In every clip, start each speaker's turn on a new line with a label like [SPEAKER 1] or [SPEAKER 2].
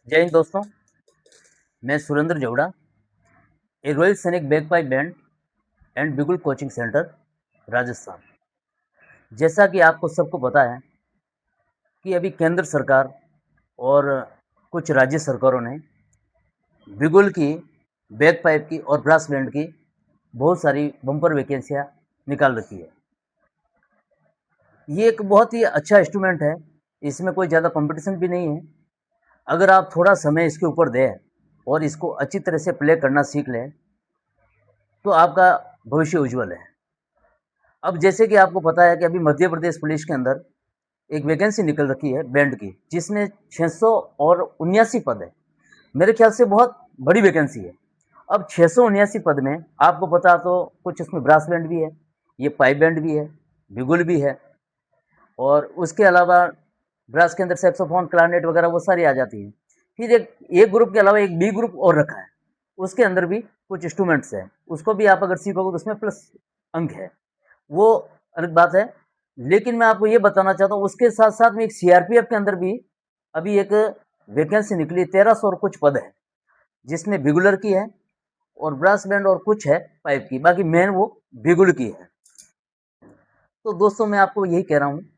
[SPEAKER 1] जय हिंद दोस्तों। मैं सुरेंद्र जवड़ा, ए रॉयल सैनिक बैगपाइप बैंड एंड बिगुल कोचिंग सेंटर, राजस्थान। जैसा कि आपको सबको पता है कि अभी केंद्र सरकार और कुछ राज्य सरकारों ने बिगुल की, बैगपाइप की और ब्रास बैंड की बहुत सारी बम्पर वैकेंसियाँ निकाल रखी है। ये एक बहुत ही अच्छा इंस्ट्रूमेंट है, इसमें कोई ज़्यादा कंपटीशन भी नहीं है। अगर आप थोड़ा समय इसके ऊपर दें और इसको अच्छी तरह से प्ले करना सीख लें, तो आपका भविष्य उज्जवल है। अब जैसे कि आपको पता है कि अभी मध्य प्रदेश पुलिस के अंदर एक वैकेंसी निकल रखी है बैंड की, जिसमें 600 और 79 पद है। मेरे ख्याल से बहुत बड़ी वैकेंसी है। अब 679 पद में आपको पता तो कुछ इसमें ब्रास बैंड भी है, ये पाइप बैंड भी है, बिगुल भी है, और उसके अलावा ब्रास के अंदर सैक्सोफोन, क्लारनेट वगैरह वो सारी आ जाती है। फिर एक ग्रुप के अलावा एक बी ग्रुप और रखा है, उसके अंदर भी कुछ इंस्ट्रूमेंट्स है, उसको भी आप अगर सीखोगे तो उसमें प्लस अंक है, वो अलग बात है। लेकिन मैं आपको ये बताना चाहता हूँ, उसके साथ साथ में एक सीआरपीएफ के अंदर भी अभी एक वैकेंसी निकली, 1300 और कुछ पद है, जिसमें बिगुलर की है और ब्रास बैंड और कुछ है पाइप की, बाकी मेन वो बिगुल की है। तो दोस्तों मैं आपको यही कह रहा हूँ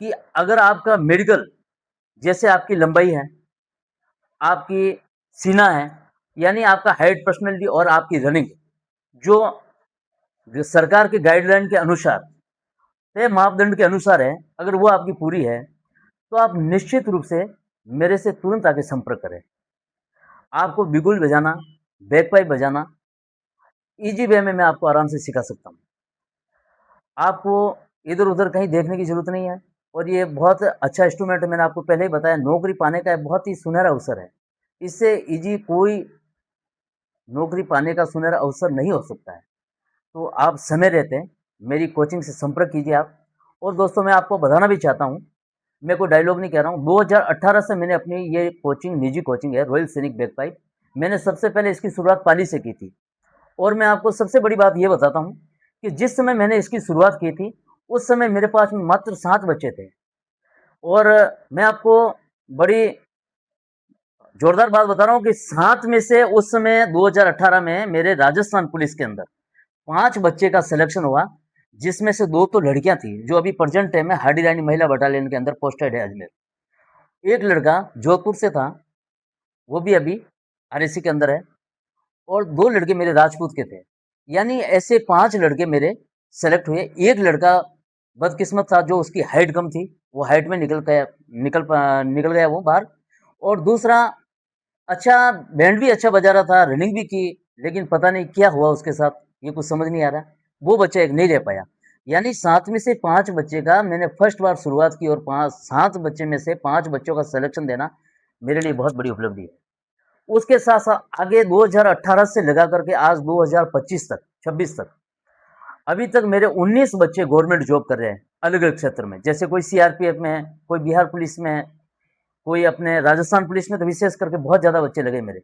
[SPEAKER 1] कि अगर आपका मेडिकल, जैसे आपकी लंबाई है, आपकी सीना है, यानी आपका हाइट, पर्सनैलिटी और आपकी रनिंग, जो सरकार के गाइडलाइन के अनुसार, तय मापदंड के अनुसार है, अगर वो आपकी पूरी है, तो आप निश्चित रूप से मेरे से तुरंत आके संपर्क करें। आपको बिगुल बजाना, बैकपाइप बजाना ईजी वे में मैं आपको आराम से सिखा सकता हूँ। आपको इधर-उधर कहीं देखने की ज़रूरत नहीं है, और ये बहुत अच्छा इंस्ट्रूमेंट है। मैंने आपको पहले ही बताया, नौकरी पाने का बहुत ही सुनहरा अवसर है। इससे ईजी कोई नौकरी पाने का सुनहरा अवसर नहीं हो सकता है। तो आप समय रहते मेरी कोचिंग से संपर्क कीजिए आप। और दोस्तों मैं आपको बताना भी चाहता हूँ, मैं कोई डायलॉग नहीं कह रहा हूँ, 2018 से मैंने अपनी ये कोचिंग, निजी कोचिंग है रॉयल सैनिक बैगपाइप, मैंने सबसे पहले इसकी शुरुआत पाली से की थी। और मैं आपको सबसे बड़ी बात ये बताता हूँ कि जिस समय मैंने इसकी शुरुआत की थी, उस समय मेरे पास में मात्र 7 बच्चे थे। और मैं आपको बड़ी जोरदार बात बता रहा हूँ कि 7 में से उस समय 2018 में मेरे राजस्थान पुलिस के अंदर 5 बच्चे का सिलेक्शन हुआ, जिसमें से 2 तो लड़कियां थी, जो अभी प्रेजेंट टाइम में हाडी रानी महिला बटालियन के अंदर पोस्टेड है अजमेर। एक लड़का जोधपुर से था, वो भी अभी आरएसी के अंदर है, और 2 लड़के मेरे राजपूत के थे। यानी ऐसे 5 लड़के मेरे सेलेक्ट हुए। एक लड़का बदकिस्मत था, जो उसकी हाइट कम थी, वो हाइट में निकल गया वो बाहर। और दूसरा अच्छा, बैंड भी अच्छा बजा रहा था, रनिंग भी की, लेकिन पता नहीं क्या हुआ उसके साथ, ये कुछ समझ नहीं आ रहा। वो बच्चा एक नहीं रह पाया। यानी 7 में से 5 बच्चे का मैंने फर्स्ट बार शुरुआत की, और 7 बच्चे में से 5 बच्चों का सिलेक्शन देना मेरे लिए बहुत बड़ी उपलब्धि है। उसके साथ-साथ आगे 2018 से लगा करके आज 2025 तक, 26 तक, अभी तक मेरे 19 बच्चे गवर्नमेंट जॉब कर रहे हैं, अलग-अलग क्षेत्र में। जैसे कोई सीआरपीएफ में है, कोई बिहार पुलिस में है, कोई अपने राजस्थान पुलिस में, तो विशेष करके बहुत ज़्यादा बच्चे लगे मेरे।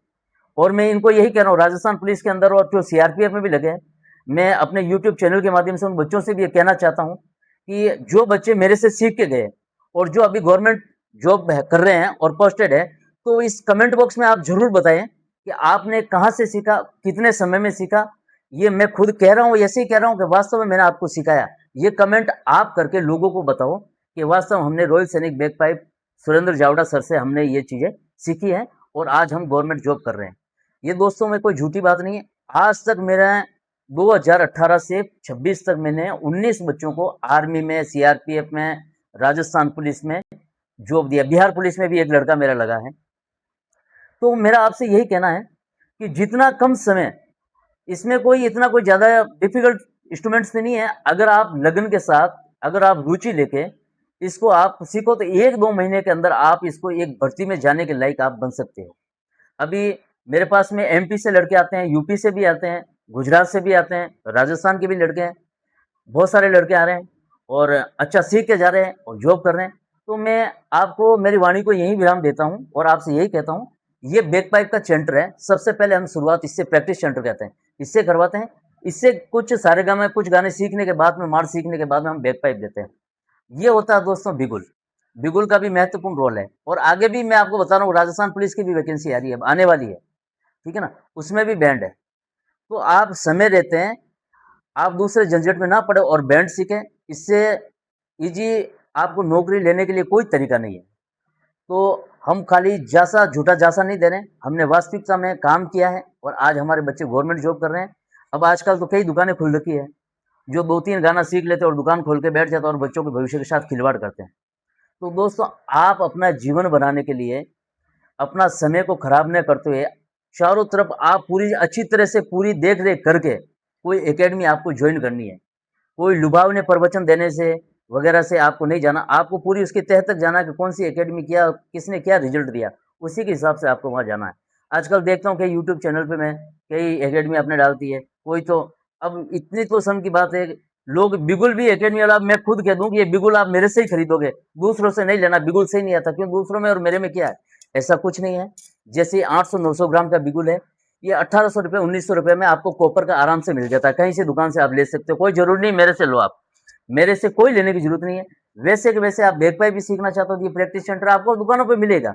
[SPEAKER 1] और मैं इनको यही कह रहा हूँ, राजस्थान पुलिस के अंदर और जो सीआरपीएफ में भी लगे हैं, मैं अपने यूट्यूब चैनल के माध्यम से उन बच्चों से भी ये कहना चाहता हूँ कि जो बच्चे मेरे से सीख के गए और जो अभी गवर्नमेंट जॉब कर रहे हैं और पोस्टेड है, तो इस कमेंट बॉक्स में आप जरूर बताएं कि आपने कहाँ से सीखा, कितने समय में सीखा। ये मैं खुद कह रहा हूँ, ऐसे ही कह रहा हूँ कि वास्तव में मैंने आपको सिखाया। ये कमेंट आप करके लोगों को बताओ कि वास्तव हमने रॉयल सैनिक बैगपाइप सुरेंद्र जावड़ा सर से हमने ये चीजें सीखी हैं, और आज हम गवर्नमेंट जॉब कर रहे हैं। ये दोस्तों में कोई झूठी बात नहीं है। आज तक मेरा 2018 से 26 तक मैंने 19 बच्चों को आर्मी में, सीआरपीएफ में, राजस्थान पुलिस में जॉब दिया। बिहार पुलिस में भी एक लड़का मेरा लगा है। तो मेरा आपसे यही कहना है कि जितना कम समय, इसमें कोई इतना कोई ज़्यादा डिफिकल्ट इंस्ट्रूमेंट्स नहीं है। अगर आप लगन के साथ, अगर आप रुचि लेके इसको आप सीखो, तो 1-2 महीने के अंदर आप इसको एक भर्ती में जाने के लायक आप बन सकते हो। अभी मेरे पास में एमपी से लड़के आते हैं, यूपी से भी आते हैं, गुजरात से भी आते हैं, राजस्थान के भी लड़के हैं, बहुत सारे लड़के आ रहे हैं और अच्छा सीख के जा रहे हैं और जॉब कर रहे हैं। तो मैं आपको मेरी वाणी को यही विराम देता हूँ और आपसे यही कहता हूँ, ये बैकपाइप का सेंटर है। सबसे पहले हम शुरुआत इससे, प्रैक्टिस सेंटर कहते हैं, इससे करवाते हैं। इससे कुछ सारेगामा, कुछ गाने सीखने के बाद में, मार सीखने के बाद में हम बैकपाइप देते हैं। ये होता है दोस्तों बिगुल। बिगुल का भी महत्वपूर्ण रोल है। और आगे भी मैं आपको बता रहा हूँ, राजस्थान पुलिस की भी वैकेंसी आ रही है, आने वाली है, ठीक है ना? उसमें भी बैंड है। तो आप समय रहते हैं, आप दूसरे झंझट में ना पड़े और बैंड सीखें। इससे ईजी आपको नौकरी लेने के लिए कोई तरीका नहीं है। तो हम खाली जासा झूठा जासा नहीं दे रहे हैं, हमने वास्तविकता में काम किया है और आज हमारे बच्चे गवर्नमेंट जॉब कर रहे हैं। अब आजकल तो कई दुकानें खुल रखी है, जो 2-3 गाना सीख लेते हैं और दुकान खोल के बैठ जाते हैं और बच्चों के भविष्य के साथ खिलवाड़ करते हैं। तो दोस्तों, आप अपना जीवन बनाने के लिए अपना समय को खराब न करते हुए चारों तरफ आप पूरी अच्छी तरह से पूरी देख रेख करके कोई एकेडमी आपको ज्वाइन करनी है। कोई लुभावने प्रवचन देने से वगैरह से आपको नहीं जाना, आपको पूरी उसके तह तक जाना है कि कौन सी एकेडमी किया, किसने क्या रिजल्ट दिया, उसी के हिसाब से आपको वहाँ जाना है। आजकल देखता हूँ कई यूट्यूब चैनल पे मैं कई एकेडमी आपने डालती है, कोई तो अब इतनी तो सम की बात है, लोग बिगुल भी एकेडमी वाला, मैं खुद कह दूं कि ये बिगुल आप मेरे से ही खरीदोगे, दूसरों से नहीं लेना, बिगुल से ही नहीं आता। क्यों? दूसरों में और मेरे में क्या है? ऐसा कुछ नहीं है। जैसे 800-900 ग्राम का बिगुल है, ये 1800 रुपये 1900 रुपये में आपको कॉपर का आराम से मिल जाता है। कहीं से दुकान से आप ले सकते हो, कोई जरूरी नहीं मेरे से लो आप, मेरे से कोई लेने की जरूरत नहीं है। वैसे कि वैसे आप बैक पाइप भी सीखना चाहते हो तो ये प्रैक्टिस सेंटर आपको दुकानों पे मिलेगा,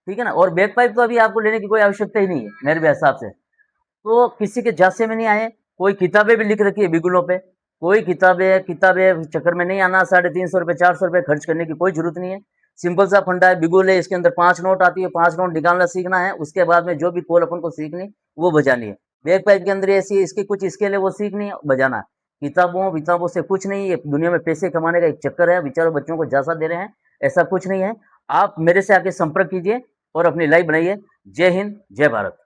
[SPEAKER 1] ठीक है ना? और बैक पाइप तो अभी आपको लेने की कोई आवश्यकता ही नहीं है मेरे भी हिसाब से। तो किसी के जासे में नहीं आए, कोई किताबें भी लिख रखी है बिगुलों पे, कोई किताबें किताबें चक्कर में नहीं आना। 350 रुपये 400 रुपये खर्च करने की कोई जरूरत नहीं है। सिंपल सा फंडा है, बिगुल है, इसके अंदर 5 नोट आती है, 5 नोट निकालना सीखना है, उसके बाद में जो भी कॉल अपन को सीखनी वो बजानी है। बैक पाइप के अंदर ऐसी इसकी कुछ स्केल है, वो सीखनी है, बजाना है। किताबों विताबों से कुछ नहीं है, दुनिया में पैसे कमाने का एक चक्कर है, बेचारों बच्चों को झांसा दे रहे हैं, ऐसा कुछ नहीं है। आप मेरे से आके संपर्क कीजिए और अपनी लाइफ बनाइए। जय हिंद, जय भारत।